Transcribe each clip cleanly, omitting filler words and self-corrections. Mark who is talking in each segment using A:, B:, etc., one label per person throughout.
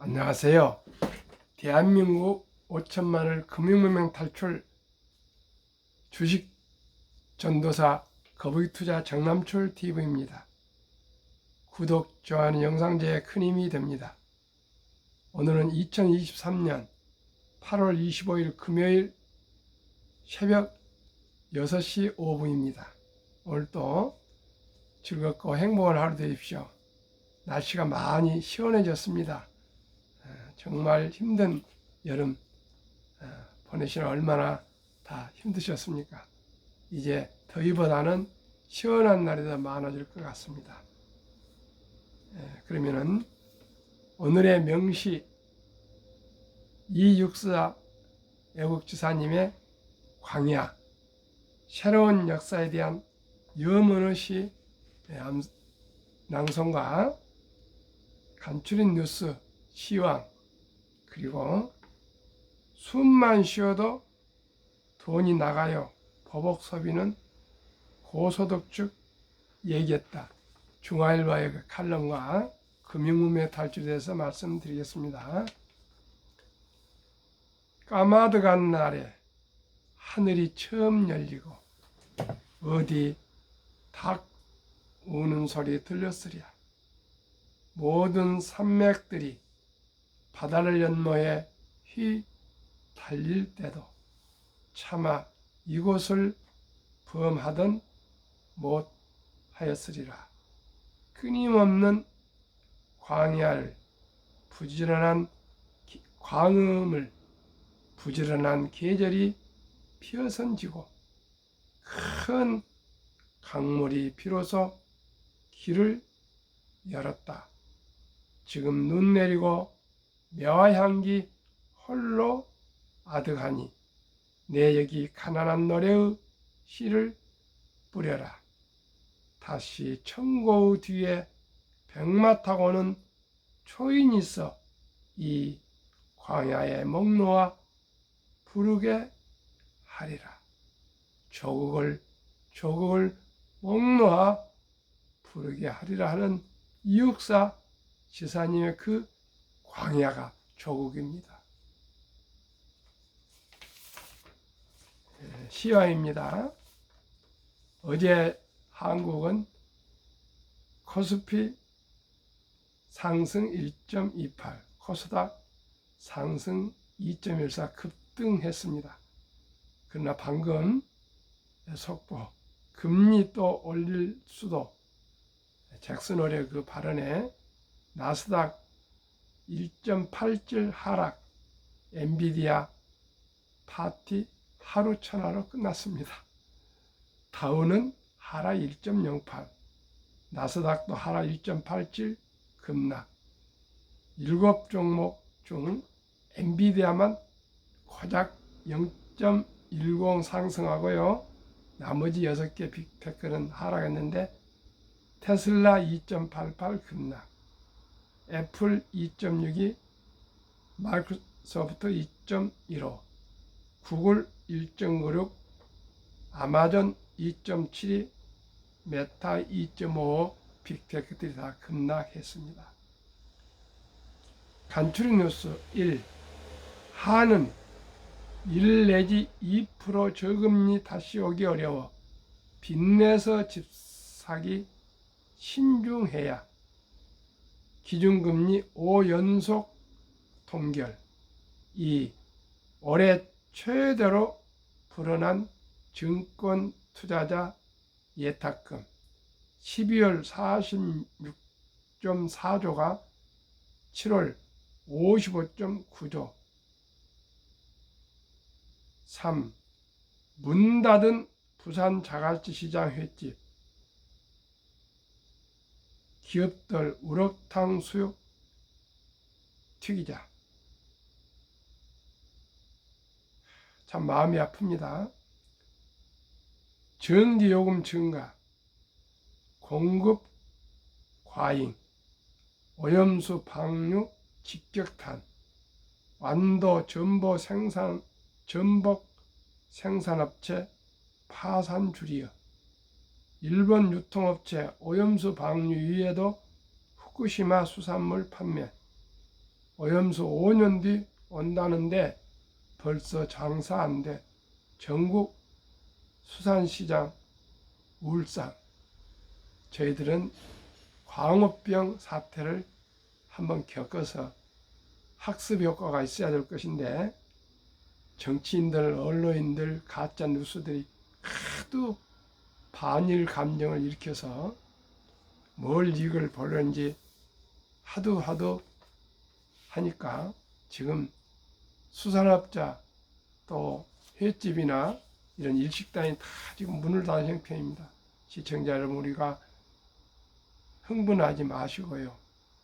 A: 안녕하세요. 대한민국 5천만을 금융문명 탈출 주식 전도사 거북이투자 정남출 TV입니다. 구독, 좋아요는 영상제에 큰 힘이 됩니다. 오늘은 2023년 8월 25일 금요일 새벽 6시 5분입니다. 오늘도 즐겁고 행복한 하루 되십시오. 날씨가 많이 시원해졌습니다. 정말 힘든 여름 보내시는 얼마나 다 힘드셨습니까? 이제 더위보다는 시원한 날이 더 많아질 것 같습니다. 그러면은 오늘의 명시 이육사 애국지사님의 광야, 새로운 역사에 대한 염원의 낭송과 간추린 뉴스 시황, 그리고 숨만 쉬어도 돈이 나가요. 보복 소비는 고소득층 얘기했다. 중앙일보의 그 칼럼과 금융문명 탈출에 대해서 말씀드리겠습니다. 까마득한 날에 하늘이 처음 열리고 어디 닭 우는 소리 들렸으랴. 모든 산맥들이 바다를 연모해 달릴 때도 차마 이곳을 범하던 못하였으리라. 끊임없는 광야를 광음을 부지런한 계절이 피어선지고 큰 강물이 비로소 길을 열었다. 지금 눈 내리고 매화향기 홀로 아득하니 내 여기 가난한 노래의 씨를 뿌려라. 다시 청고의 뒤에 백마 타고는 초인이 있어 이 광야의 목 놓아 부르게 하리라. 조국을 목 놓아 부르게 하리라 하는 이육사 지사님의 그 광야가 조국입니다. 시화입니다. 어제 한국은 코스피 상승 1.28, 코스닥 상승 2.14 급등했습니다. 그러나 방금 속보 금리 또 올릴 수도, 잭슨 홀의 그 발언에 나스닥 1.87 하락, 엔비디아 파티 하루 천하로 끝났습니다. 다우는 하락 1.08, 나스닥도 하락 1.87 급락. 7종목 중 엔비디아만 고작 0.10 상승하고요. 나머지 6개 빅테크는 하락했는데 테슬라 2.88 급락, 애플 2.62, 마이크로소프트 2.15, 구글 1.96, 아마존 2.72, 메타 2.55 빅테크들이 다 급락했습니다. 간추린 뉴스 1. 한은 1 내지 2% 저금리 다시 오기 어려워 빚내서 집 사기 신중해야. 기준금리 5연속 동결. 2. 올해 최대로 불어난 증권 투자자 예탁금 12월 46.4조가 7월 55.9조. 3. 문 닫은 부산 자갈치 시장 횟집. 기업들 우럭탕 수육 튀기자. 참 마음이 아픕니다. 전기요금 증가, 공급 과잉, 오염수 방류 직격탄, 완도 전복 생산업체 파산 줄이어. 일본 유통업체 오염수 방류 이외에도 후쿠시마 수산물 판매, 오염수 5년 뒤 온다는데 벌써 장사 안 돼. 전국 수산시장 울상. 저희들은 광우병 사태를 한번 겪어서 학습 효과가 있어야 될 것인데, 정치인들, 언론인들, 가짜 뉴스들이 하도 반일 감정을 일으켜서 뭘 이익을 보려는지 하도 하니까 지금 수산업자 또 횟집이나 이런 일식당이 다 지금 문을 닫은 형편입니다. 시청자 여러분, 우리가 흥분하지 마시고요.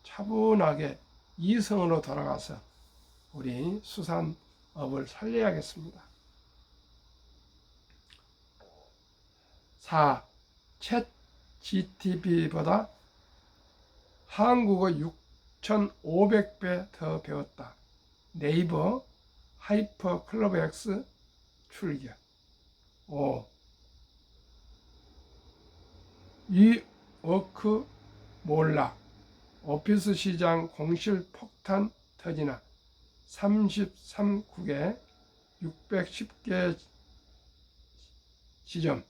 A: 차분하게 이성으로 돌아가서 우리 수산업을 살려야겠습니다. 4. 챗 GTP보다 한국어 6,500배 더 배웠다. 네이버 하이퍼 클럽 X 출격. 5. 이워크 몰락. 오피스 시장 공실 폭탄 터지나. 33국에 610개 지점.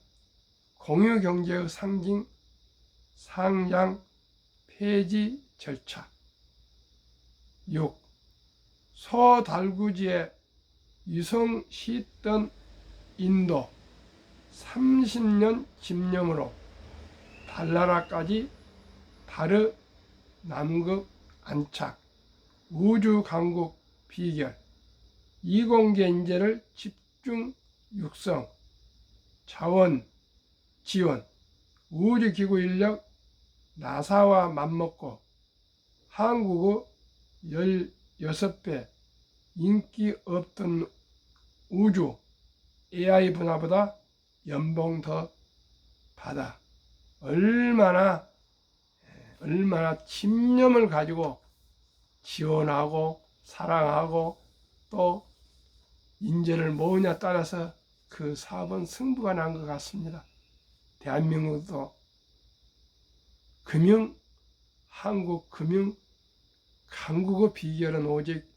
A: 공유경제의 상징 상장 폐지 절차. 6. 소달구지에 유성 싣던 인도 30년 집념으로 달나라까지 다르 남극 안착. 우주 강국 비결. 이공계 인재를 집중 육성. 자원 지원. 우주기구 인력 나사와 맞먹고 한국의 16배 인기 없던 우주 AI 분야보다 연봉 더 받아. 얼마나 집념을 가지고 지원하고 사랑하고 또 인재를 모으냐 따라서 그 사업은 승부가 난 것 같습니다. 대한민국도 한국 금융 강국의 비결은 오직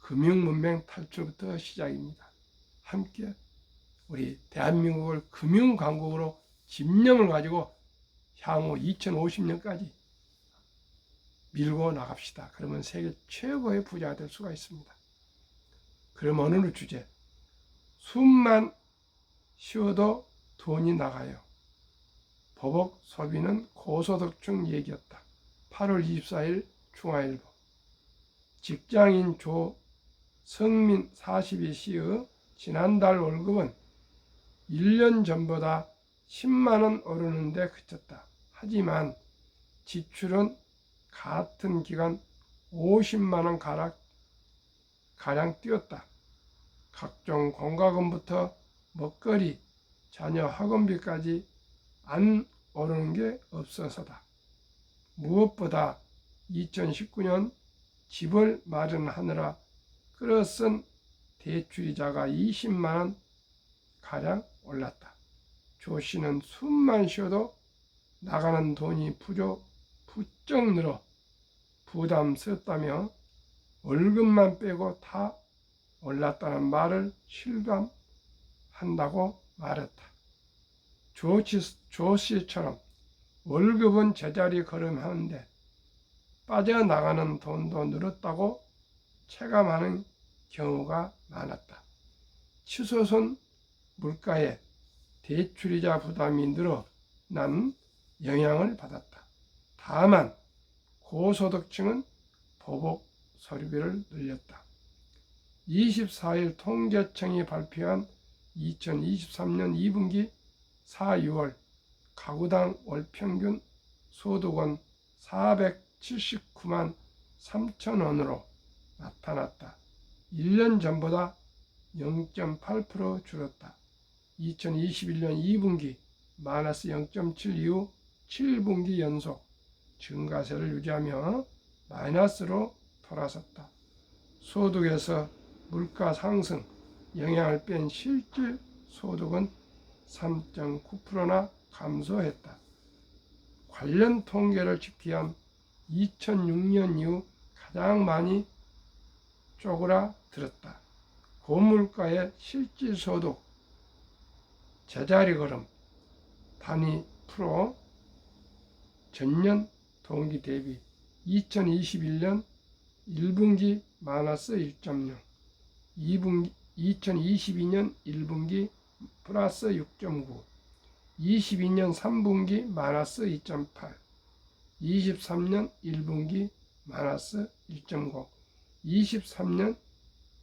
A: 금융문맹 탈출부터 시작입니다. 함께 우리 대한민국을 금융강국으로 집념을 가지고 향후 2050년까지 밀고 나갑시다. 그러면 세계 최고의 부자가 될 수가 있습니다. 그럼 오늘 주제, 숨만 쉬어도 돈이 나가요. 보복 소비는 고소득층 얘기였다. 8월 24일 중앙일보. 직장인 조성민 42씨의 지난달 월급은 1년 전보다 10만원 오르는데 그쳤다. 하지만 지출은 같은 기간 50만원 가량 뛰었다. 각종 공과금부터 먹거리, 자녀 학원비까지 안 오르는 게 없어서다. 무엇보다 2019년 집을 마련하느라 끌어쓴 대출이자가 20만원 가량 올랐다. 조 씨는 숨만 쉬어도 나가는 돈이 부쩍 늘어 부담스럽다며 월급만 빼고 다 올랐다는 말을 실감한다고 말했다. 조 씨처럼 월급은 제자리 걸음하는데 빠져나가는 돈도 늘었다고 체감하는 경우가 많았다. 치솟은 물가에 대출이자 부담이 늘어난 영향을 받았다. 다만 고소득층은 보복 소비를 늘렸다. 24일 통계청이 발표한 2023년 2분기 4, 6월 가구당 월평균 소득은 479만 3천원으로 나타났다. 1년 전보다 0.8% 줄었다. 2021년 2분기 마이너스 0.7 이후 7분기 연속 증가세를 유지하며 마이너스로 돌아섰다. 소득에서 물가 상승 영향을 뺀 실질 소득은 3.9%나 감소했다. 관련 통계를 집계한 2006년 이후 가장 많이 쪼그라들었다. 고물가의 실질소득, 제자리 걸음, 단위 프로, 전년 동기 대비 2021년 1분기 마이너스 1.0, 2분기 2022년 1분기 플러스 6.9, 22년 3분기 마이너스 2.8, 23년 1분기 마이너스 1.0, 23년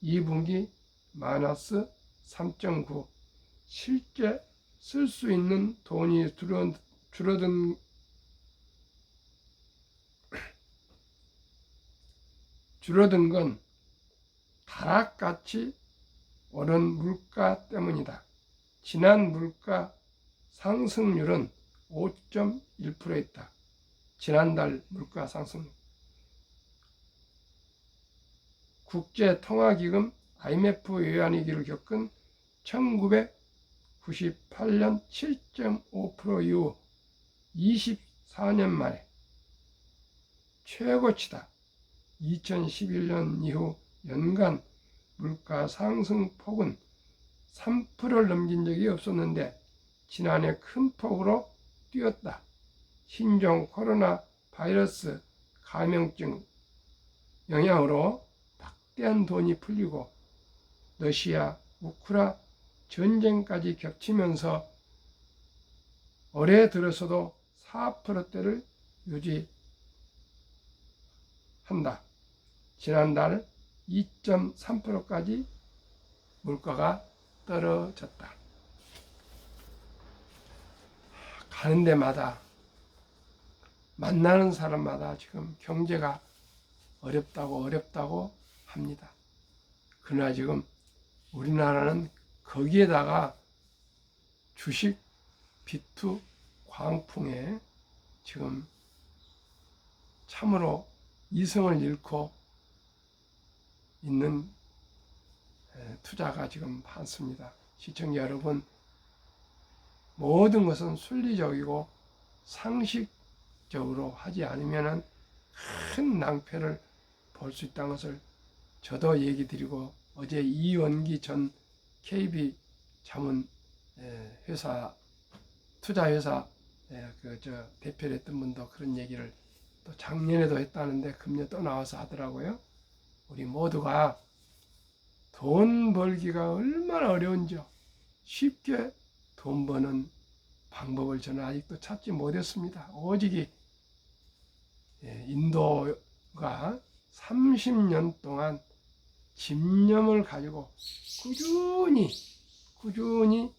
A: 2분기 마이너스 3.9. 실제 쓸 수 있는 돈이 줄어든 건 다락같이 오른 물가 때문이다. 지난 물가 상승률은 5.1%였다. 지난달 물가 상승률. 국제통화기금 IMF 외환위기를 겪은 1998년 7.5% 이후 24년 만에 최고치다. 2011년 이후 연간 물가 상승폭은 3%를 넘긴 적이 없었는데 지난해 큰 폭으로 뛰었다. 신종 코로나 바이러스 감염증 영향으로 막대한 돈이 풀리고 러시아, 우크라 전쟁까지 겹치면서 올해 들어서도 4%대를 유지한다. 지난달 2.3%까지 물가가 떨어졌다. 가는 데마다 만나는 사람마다 지금 경제가 어렵다고 합니다. 그러나 지금 우리나라는 거기에다가 주식 비투 광풍에 지금 참으로 이성을 잃고 있는 투자가 지금 많습니다. 시청자 여러분, 모든 것은 순리적이고 상식적으로 하지 않으면 큰 낭패를 볼 수 있다는 것을 저도 얘기 드리고, 어제 이원기 전 KB 자문 회사 투자회사 대표를 했던 분도 그런 얘기를 또 작년에도 했다는데 금년 또 나와서 하더라고요. 우리 모두가 돈 벌기가 얼마나 어려운지요. 쉽게 돈 버는 방법을 저는 아직도 찾지 못했습니다. 오직 인도가 30년 동안 집념을 가지고 꾸준히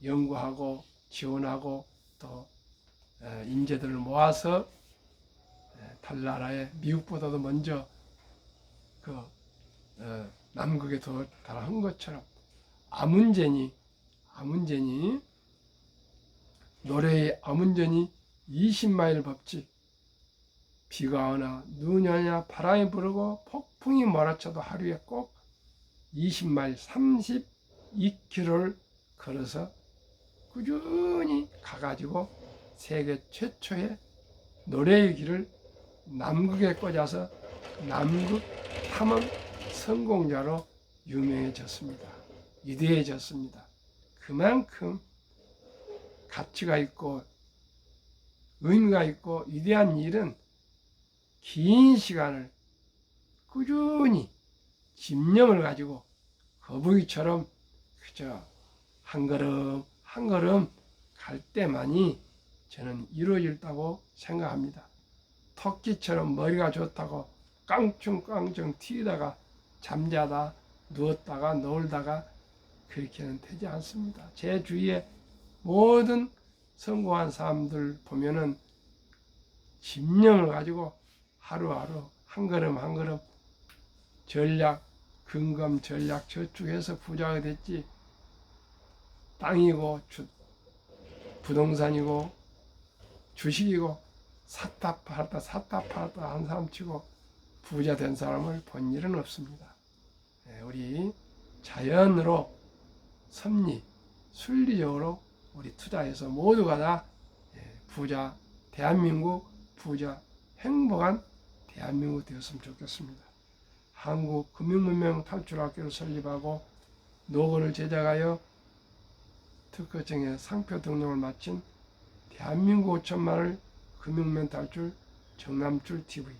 A: 연구하고 지원하고 또 인재들을 모아서 달나라에 미국보다도 먼저 남극에 도달한 것처럼 아문제니 노래의 아문제니 20마일 법칙, 비가 오나 눈이 오나 바람이 불고 폭풍이 몰아쳐도 하루에 꼭 20마일 32km를 걸어서 꾸준히 가가지고 세계 최초의 노래의 길을 남극에 꽂아서 남극 탐험 성공자로 유명해졌습니다. 위대해졌습니다. 그만큼 가치가 있고 의미가 있고 위대한 일은 긴 시간을 꾸준히 집념을 가지고 거북이처럼 그저 한 걸음 한 걸음 갈 때만이 저는 이루어진다고 생각합니다. 토끼처럼 머리가 좋다고 깡충깡충 튀다가 잠자다 누웠다가 놀다가 그렇게는 되지 않습니다. 제 주위에 모든 성공한 사람들 보면은 집념을 가지고 하루하루 한 걸음 한 걸음 전략, 근검 전략 저축해서 부자가 됐지. 땅이고 부동산이고 주식이고 샀다 팔았다 한 사람 치고 부자 된 사람을 본 일은 없습니다. 우리 자연으로 섭리, 순리적으로 우리 투자해서 모두가 다 부자, 대한민국 부자, 행복한 대한민국 되었으면 좋겠습니다. 한국금융문명 탈출학교를 설립하고 노고를 제작하여 특허청에 상표 등록을 마친 대한민국 5천만을 금융문 탈출 정남출 TV.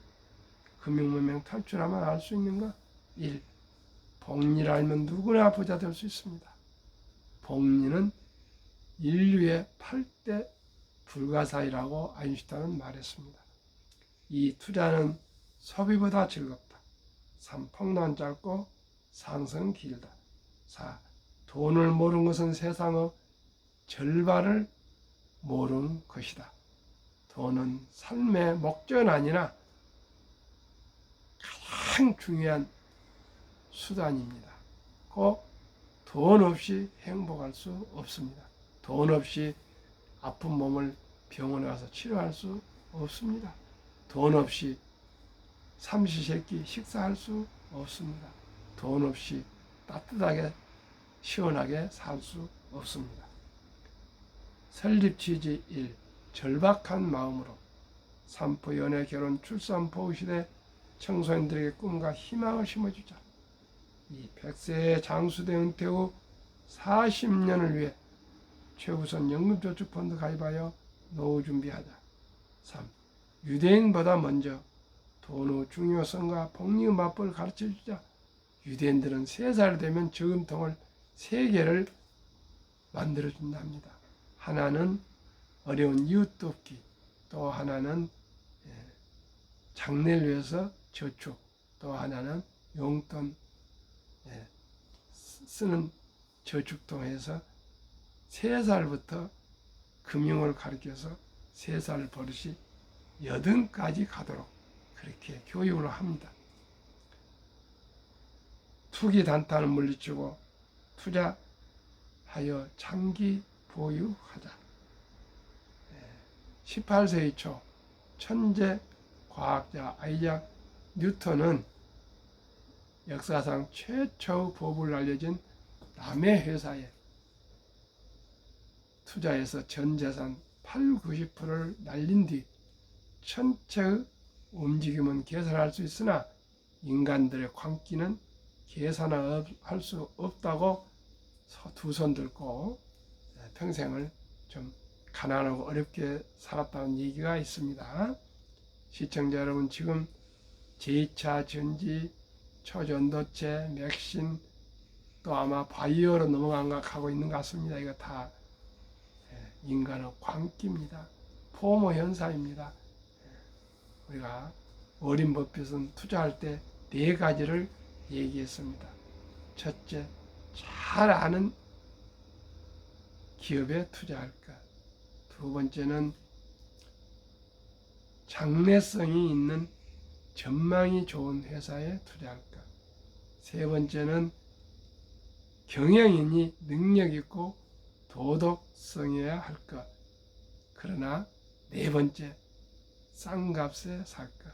A: 금융문명 탈출하면 알 수 있는가? 1. 복리를 알면 누구나 부자 될 수 있습니다. 복리는 인류의 8대 불가사의라고 아인슈타인은 말했습니다. 2. 투자는 소비보다 즐겁다. 3. 폭락은 짧고 상승은 길다. 4. 돈을 모르는 것은 세상의 절반을 모르는 것이다. 돈은 삶의 목적은 아니나 가장 중요한 수단입니다. 꼭 돈 없이 행복할 수 없습니다. 돈 없이 아픈 몸을 병원에 가서 치료할 수 없습니다. 돈 없이 삼시세끼 식사할 수 없습니다. 돈 없이 따뜻하게 시원하게 살 수 없습니다. 설립 취지 1. 절박한 마음으로 산포, 연애, 결혼, 출산, 보호 시대 청소년들에게 꿈과 희망을 심어주자. 2. 100세의 장수대 은퇴 후 40년을 위해 최우선 연금저축펀드 가입하여 노후 준비하자. 3. 유대인보다 먼저 돈의 중요성과 복리의 맞벌을 가르쳐주자. 유대인들은 3살 되면 저금통을 3개를 만들어준답니다. 하나는 어려운 이웃 돕기, 또 하나는 장래를 위해서 저축, 또 하나는 용돈 쓰는 저축통해서 3살부터 금융을 가르쳐서 3살 버릇이 80까지 가도록 그렇게 교육을 합니다. 투기 단타는 물리치고 투자하여 장기 보유하자. 18세기 초 천재 과학자 아이작 뉴턴은 역사상 최초의 보부를 알려진 남의 회사에 투자해서 전 재산 80~90%를 날린 뒤 천체의 움직임은 계산할 수 있으나 인간들의 광기는 계산할 수 없다고 두 손 들고 평생을 좀 가난하고 어렵게 살았다는 얘기가 있습니다. 시청자 여러분, 지금 제2차 전지, 초전도체, 맥신, 또 아마 바이오로 넘어가고 있는 것 같습니다. 이거 다 인간의 광기입니다. 포모 현상입니다. 우리가 워린 버핏은 투자할 때 4가지를 얘기했습니다. 첫째, 잘 아는 기업에 투자할 것. 두 번째는 장래성이 있는 전망이 좋은 회사에 투자할 것. 세 번째는 경영인이 능력 있고 도덕성이어야 할 것. 그러나 4번째, 싼 값에 살 것.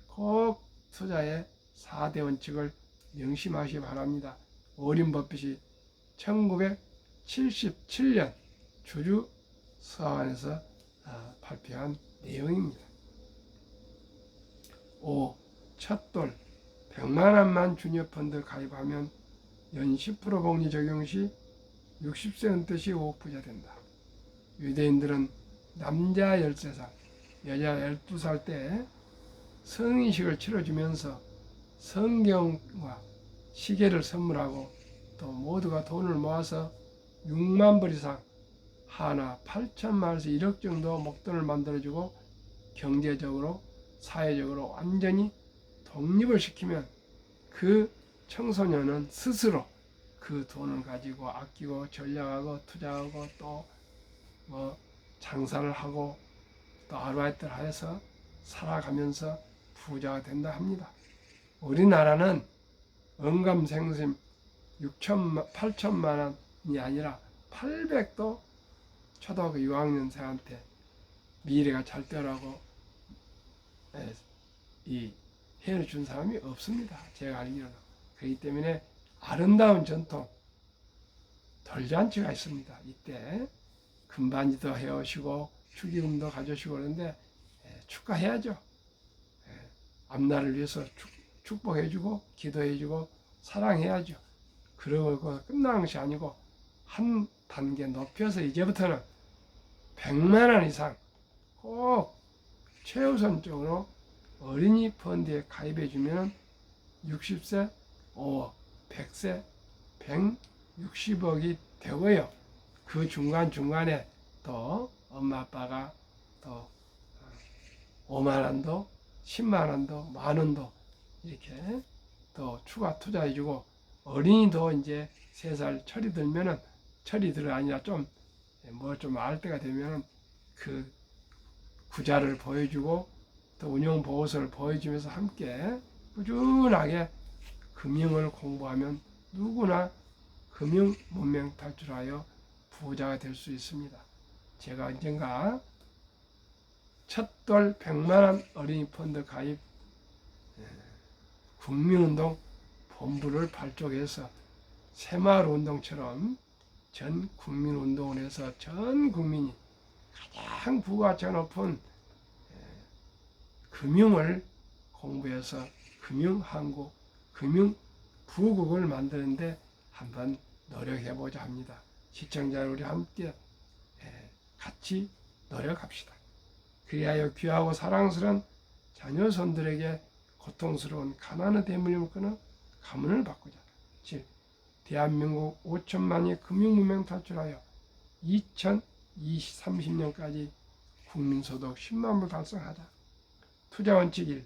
A: 꼭 투자의 4대 원칙을 명심하시기 바랍니다. 워린 버핏이 1977년 주주 서한에서 발표한 내용입니다. 5. 첫돌 100만 원만 주니어펀드 가입하면 연 10% 복리 적용 시 60세 은퇴 시 5억 부자 된다. 유대인들은 남자 13살, 여자 12살 때 성인식을 치러주면서 성경과 시계를 선물하고 또 모두가 돈을 모아서 6만 불 이상 하나 8천만 원에서 1억 정도 목돈을 만들어주고 경제적으로 사회적으로 완전히 독립을 시키면 그 청소년은 스스로 그 돈을 가지고 아끼고 전략하고 투자하고 또 장사를 하고 또 아르바이트를 해서 살아가면서 부자가 된다 합니다. 우리나라는 언감생심 8천만 원이 아니라 800도 초등학교 6학년생한테 미래가 잘 되라고 이 해를 준 사람이 없습니다. 제가 알기로는. 그렇기 때문에 아름다운 전통 돌잔치가 있습니다. 이때 금반지도 해오시고 축의금도 가져오시고 그러는데 축하해야죠. 앞날을 위해서 축복해주고 기도해주고 사랑해야죠. 그러고 끝나는 것이 아니고 한 단계 높여서 이제부터는 100만 원 이상 꼭 최우선적으로 어린이 펀드에 가입해주면 60세 5억, 100세 160억이 되고요. 그 중간중간에 또 엄마 아빠가 또 5만 원도 10만 원도 만 원도 이렇게 또 추가 투자해주고 어린이도 이제 3살 철이 들면은 철이 들어 아니라 좀 알 때가 되면은 그 구자를 보여주고 또 운용 보고서를 보여주면서 함께 꾸준하게 금융을 공부하면 누구나 금융 문명 탈출하여 부자가 될 수 있습니다. 제가 언젠가 첫돌 100만원 어린이 펀드 가입 국민운동 본부를 발족해서 새마을운동처럼 전 국민운동을 해서 전 국민이 가장 부가가치가 높은 금융을 공부해서 금융한국, 금융부국을 만드는데 한번 노력해보자 합니다. 시청자 우리 함께 같이 노력합시다. 그리하여 귀하고 사랑스러운 자녀손들에게 고통스러운 가난의 대물림을 끊어 가문을 바꾸자. 즉 대한민국 5천만이 금융문명 탈출하여 2030년까지 국민소득 10만 불 달성하자. 투자원칙 1.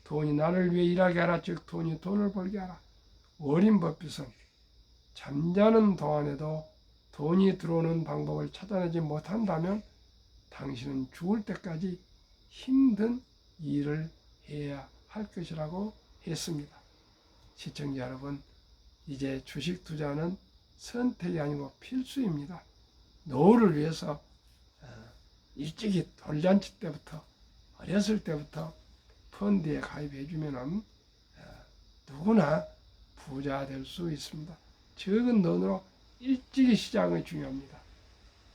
A: 돈이 나를 위해 일하게 하라. 즉 돈이 돈을 벌게 하라. 워린 버핏은 잠자는 동안에도 돈이 들어오는 방법을 찾아내지 못한다면 당신은 죽을 때까지 힘든 일을 해야 할 것이라고 했습니다. 시청자 여러분, 이제 주식 투자는 선택이 아니고 필수입니다. 노후를 위해서 일찍이 돌잔치 때부터 어렸을 때부터 펀드에 가입해주면 누구나 부자 될 수 있습니다. 적은 돈으로 일찍이 시작이 중요합니다.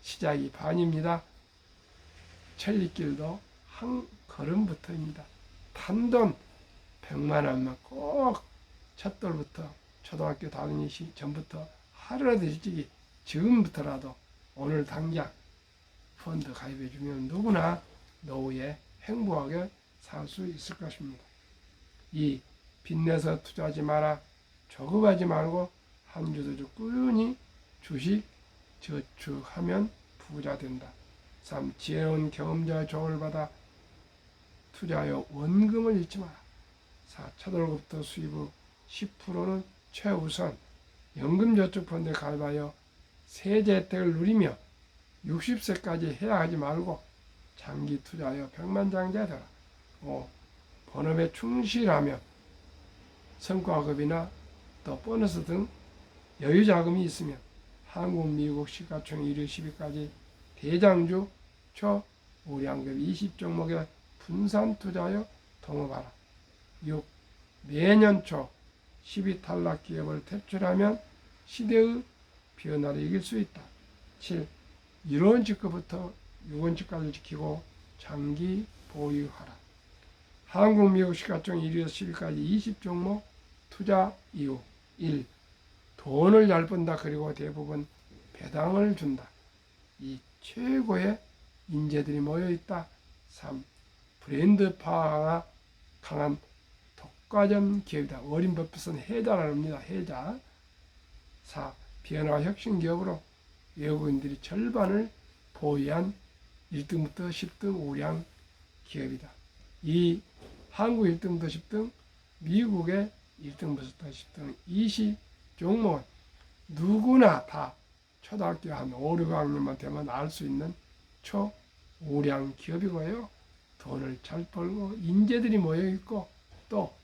A: 시작이 반입니다. 천리길도 한 걸음부터입니다. 단돈 100만 원만 꼭 첫돌부터 초등학교 다니기 전부터 하루라도 일찍이 지금부터라도 오늘 당장 펀드 가입해주면 누구나 노후에 행복하게 살 수 있을 것입니다. 이 빚내서 투자하지 마라. 조급하지 말고 한 주도 꾸준히 주식 저축하면 부자 된다. 3. 지혜로운 경험자의 조언을 받아 투자하여 원금을 잃지 마라. 4. 첫 월급부터 수입 후 10%는 최우선 연금저축펀드에 가입하여 세제 혜택을 누리며 60세까지 해야 하지 말고 장기 투자하여 백만장자 되라. 5. 본업에 충실하며 성과급이나 또 보너스 등 여유자금이 있으면 한국, 미국 시가총 1위 10위까지 대장주 초우량급 20종목에 분산 투자하여 동업하라. 6. 매년 초 10위 탈락 기업을 퇴출하면 시대의 변화를 이길 수 있다. 7. 1원칙부터 6원칙까지 지키고 장기 보유하라. 한국, 미국 시가총 1위에서 10위까지 20종목 투자 이유. 1. 돈을 잘 번다. 그리고 대부분 배당을 준다. 2. 최고의 인재들이 모여있다. 3. 브랜드 파워가 강한 독과점 기업이다. 워린 버핏은 해자라고 합니다. 해자. 4. 변화 혁신 기업으로 외국인들이 절반을 보유한 1등부터 10등 우량 기업이다. 2. 한국 1등부터 10등, 미국의 1등부터 10등 20종목은 누구나 다 초등학교 한 5, 6학년만 되면 알 수 있는 초우량 기업이고요. 돈을 잘 벌고 인재들이 모여있고 또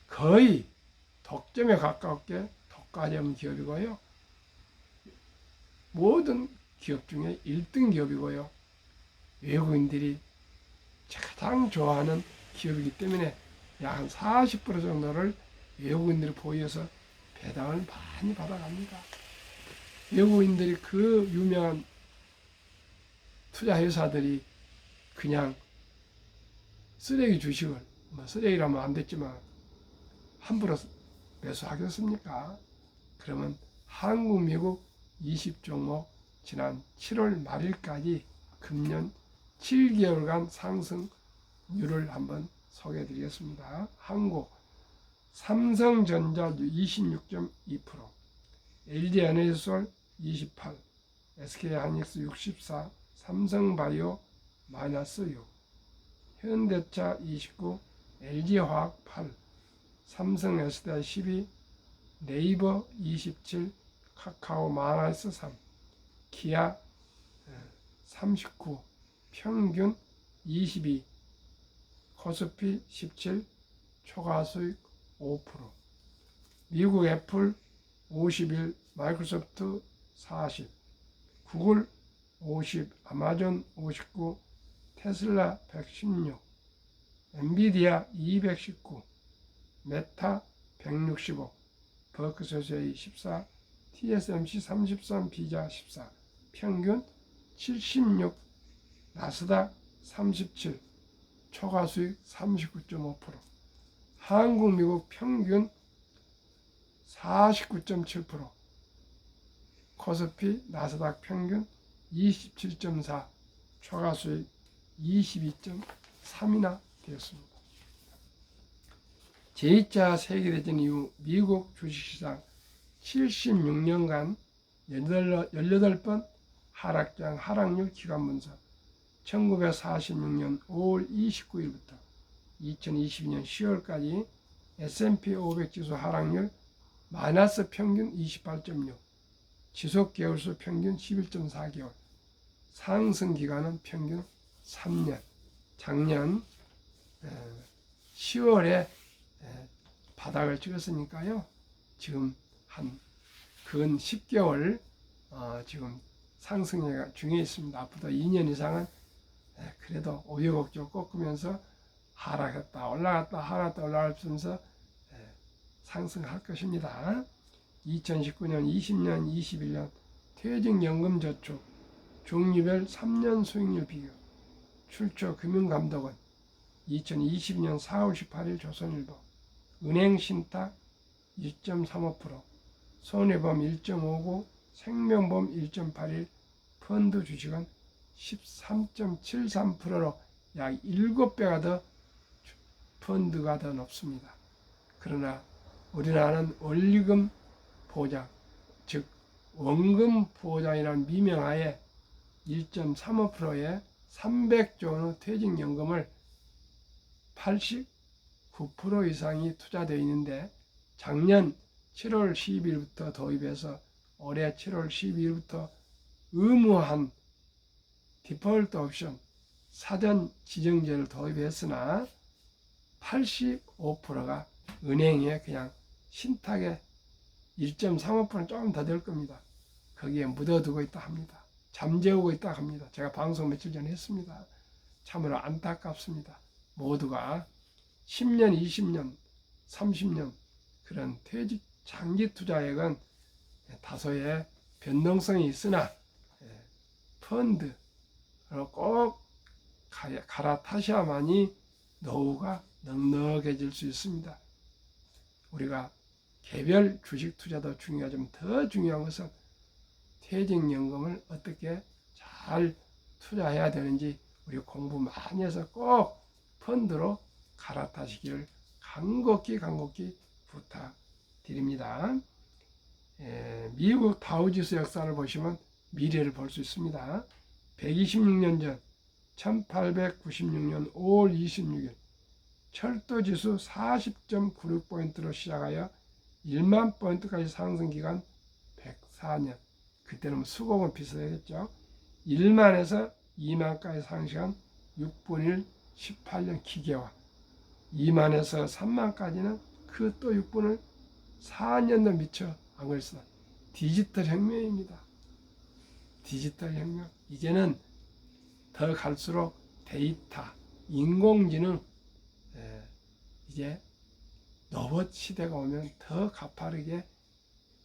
A: 거의 독점에 가깝게 독과점 기업이고요. 모든 기업 중에 1등 기업이고요. 외국인들이 가장 좋아하는 기업이기 때문에 약 한 40% 정도를 외국인들이 보유해서 배당을 많이 받아갑니다. 외국인들이 그 유명한 투자 회사들이 그냥 쓰레기 주식을 뭐 쓰레기라면 안 됐지만 함부로 매수하겠습니까? 그러면 한국, 미국 20종목 지난 7월 말일까지 금년 7개월간 상승률을 한번 소개해 드리겠습니다. 한국 삼성전자 26.2%, LG에너지솔 28, SK하이닉스 64, 삼성바이오 마이너스 6, 현대차 29, LG화학 8, 삼성SDI 12, 네이버 27, 카카오 마이너스 3, 기아 39, 평균 22, 코스피 17, 초과수익 5%, 미국 애플 51, 마이크로소프트 40, 구글 50, 아마존 59, 테슬라 116, 엔비디아 219, 메타 165, 버크셔세이 14, TSMC 33, 비자 14, 평균 76, 나스닥 37, 초과수익 39.5%, 한국, 미국 평균 49.7%, 코스피, 나스닥 평균 27.4, 초과수익 22.3이나 되었습니다. 제2차 세계대전 이후 미국 주식시장 76년간 18번 하락장 하락률 기관분석, 1946년 5월 29일부터 2022년 10월까지 S&P 500 지수 하락률 마이너스 평균 28.6, 지속 개월수 평균 11.4개월, 상승 기간은 평균 3년. 작년 10월에 바닥을 찍었으니까요. 지금 한 근 10개월 지금 상승 중에 있습니다. 앞으로 2년 이상은 그래도 우여곡절 꺾으면서 하락했다 올라갔다 하락했다 올라가면서 상승할 것입니다. 2019년, 20년, 21년 퇴직연금저축 종류별 3년 수익률 비교, 출처 금융감독원 2022년 4월 18일 조선일보, 은행신탁 1.35%, 손해보험 1.59, 생명보험 1.81, 펀드 주식은 13.73%로 약 7배가 더 펀드가 더 높습니다. 그러나 우리나라는 원리금 보장, 즉 원금 보장이라는 미명하에 1.35%의 300조 원의 퇴직연금을 89% 이상이 투자되어 있는데 작년 7월 12일부터 도입해서 올해 7월 12일부터 의무한 디폴트 옵션 사전 지정제를 도입했으나 85%가 은행에 그냥 신탁에 1.35%는 조금 더 될 겁니다. 거기에 묻어두고 있다 합니다. 잠재우고 있다 합니다. 제가 방송 며칠 전에 했습니다. 참으로 안타깝습니다. 모두가 10년, 20년, 30년 그런 퇴직 장기 투자액은 다소의 변동성이 있으나 펀드로 꼭 갈아타셔야만이 노후가 넉넉해질 수 있습니다. 우리가 개별 주식 투자도 중요하지만 더 중요한 것은 퇴직연금을 어떻게 잘 투자해야 되는지 우리 공부 많이 해서 꼭 펀드로 갈아타시기를 간곡히 부탁드립니다. 미국 다우지수 역사를 보시면 미래를 볼 수 있습니다. 126년 전 1896년 5월 26일 철도지수 40.96포인트로 시작하여 1만 포인트까지 상승기간 104년. 그때는 수공은 비슷했죠. 1만에서 2만까지 상승한 6분의 1 18년 기계화, 2만에서 3만까지는 그 또 6분을 4년도 미처 안 걸렸어. 디지털 혁명입니다. 디지털 혁명. 이제는 더 갈수록 데이터, 인공지능, 이제 로봇 시대가 오면 더 가파르게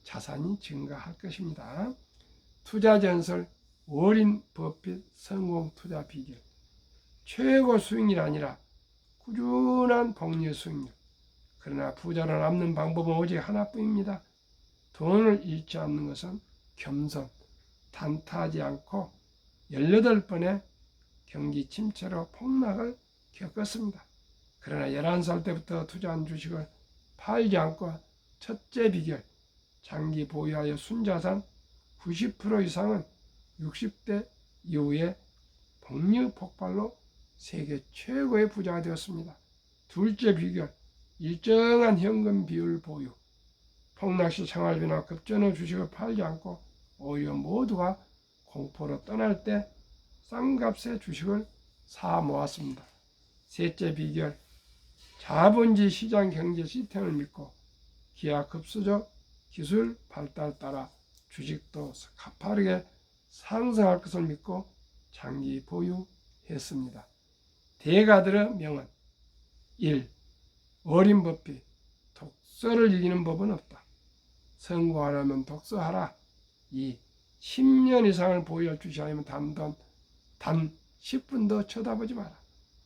A: 자산이 증가할 것입니다. 투자 전설 워린 버핏 성공 투자 비결. 최고 수익률이 아니라 꾸준한 복리 수익률. 그러나 부자로 남는 방법은 오직 하나뿐입니다. 돈을 잃지 않는 것은 겸손, 단타하지 않고 18번의 경기 침체로 폭락을 겪었습니다. 그러나 11살 때부터 투자한 주식을 팔지 않고 첫째 비결, 장기 보유하여 순자산 90% 이상은 60대 이후에 복리 폭발로 세계 최고의 부자가 되었습니다. 둘째 비결, 일정한 현금 비율 보유. 폭락시 생활비나 급전 후 주식을 팔지 않고 오히려 모두가 공포로 떠날 때 싼 값의 주식을 사 모았습니다. 셋째 비결, 자본주의 시장 경제 시스템을 믿고 기하급수적 기술 발달 따라 주식도 가파르게 상승할 것을 믿고 장기 보유했습니다. 대가들의 명언 1. 워린 버핏, 독서를 이기는 법은 없다. 성공하려면 독서하라. 2. 10년 이상을 보유할 주식 아니면 단 10분도 쳐다보지 마라.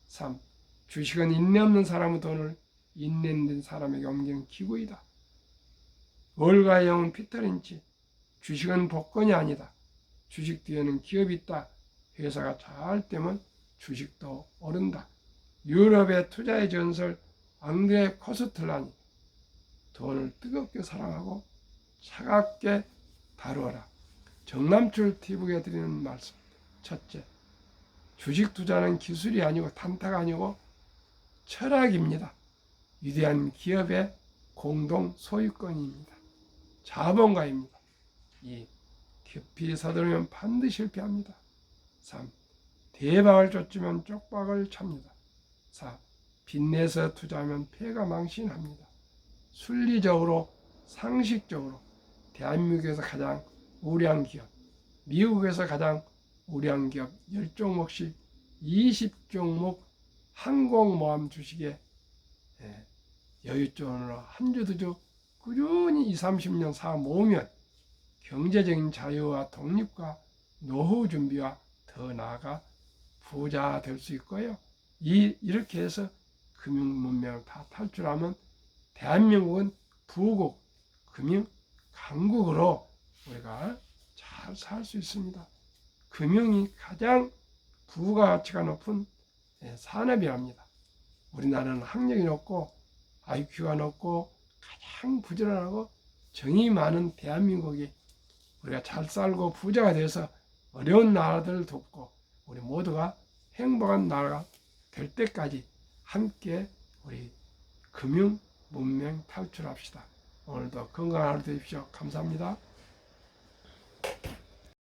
A: 3. 주식은 인내 없는 사람의 돈을 인내 있는 사람에게 옮기는 기구이다. 월가의 영웅 피터 린치, 주식은 복권이 아니다. 주식 뒤에는 기업이 있다. 회사가 잘 되면 주식도 오른다. 유럽의 투자의 전설 앙드레 코스틀란이 돈을 뜨겁게 사랑하고 차갑게 다루어라. 정남출 TV에 드리는 말씀. 첫째, 주식 투자는 기술이 아니고 단타가 아니고 철학입니다. 위대한 기업의 공동 소유권입니다. 자본가입니다. 2. 깊이 서두르면 반드시 실패합니다. 3. 대박을 쫓으면 쪽박을 찹니다. 4. 빚내서 투자하면 패가 망신합니다. 순리적으로 상식적으로 대한민국에서 가장 우량 기업, 미국에서 가장 우량 기업 10종목씩 20종목 항공모함 주식에 여윳돈으로 한 주 두 주 꾸준히 20, 30년 사 모으면 경제적인 자유와 독립과 노후 준비와 더 나아가 부자 될 수 있고요. 이렇게 해서 금융 문명을 다 탈출하면 대한민국은 부국, 금융 강국으로 우리가 잘 살 수 있습니다. 금융이 가장 부가가치가 높은 산업이랍니다. 우리나라는 학력이 높고 IQ가 높고 가장 부지런하고 정이 많은 대한민국이 우리가 잘 살고 부자가 돼서 어려운 나라들을 돕고 우리 모두가 행복한 나라가 될 때까지 함께 우리 금융 문명 탈출합시다. 오늘도 건강한 하루 되십시오. 감사합니다.